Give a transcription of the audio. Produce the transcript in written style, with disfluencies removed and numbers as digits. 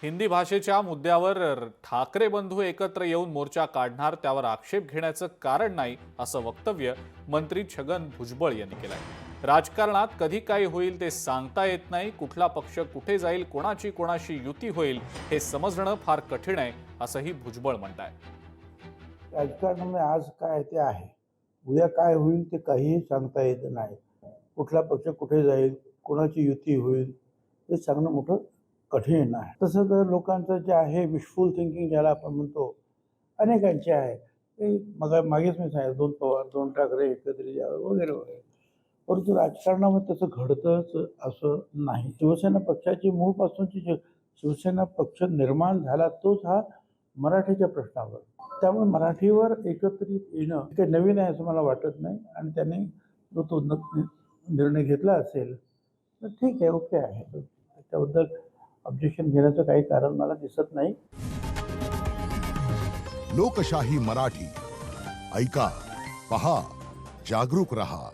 हिंदी भाषेच्या मुद्द्यावर ठाकरे बंधू एकत्र येऊन मोर्चा काढणार त्यावर आक्षेप घेण्याचं कारण नाही असं वक्तव्य मंत्री छगन भुजबळ यांनी केलंय। राजकारणात कधी काय होईल ते सांगता येत नाही, कुठला पक्ष कुठे जाईल, कोणाची कोणाशी युती होईल हे समजणं फार कठीण आहे असंही भुजबळ म्हणतायत। राजकारणामध्ये आज काय ते आहे, उद्या काय होईल ते काहीही सांगता येत नाही। कुठला पक्ष कुठे जाईल, कोणाची युती होईल ते सांगणं मोठं कठीण आहे। तसं तर लोकांचं जे आहे विशफुल थिंकिंग ज्याला आपण म्हणतो, अनेकांचे आहे ते मागेच मी सांगितलं, दोन पवार दोन ठाकरे एकत्रित यावं वगैरे वगैरे, परंतु राजकारणामध्ये तसं घडतंच असं नाही। शिवसेना पक्षाची मूळपासूनची शिवसेना पक्ष निर्माण झाला तोच हा मराठीच्या प्रश्नावर, त्यामुळे मराठीवर एकत्रित येणं काही नवीन आहे असं मला वाटत नाही। आणि त्याने जो तो निर्णय घेतला असेल तर ठीक आहे, ओके आहे, त्याबद्दल ऑब्जेक्शन घेण्याचं काही कारण मला दिसत नाही। लोकशाही मराठी ऐका, पहा, जागरूक रहा।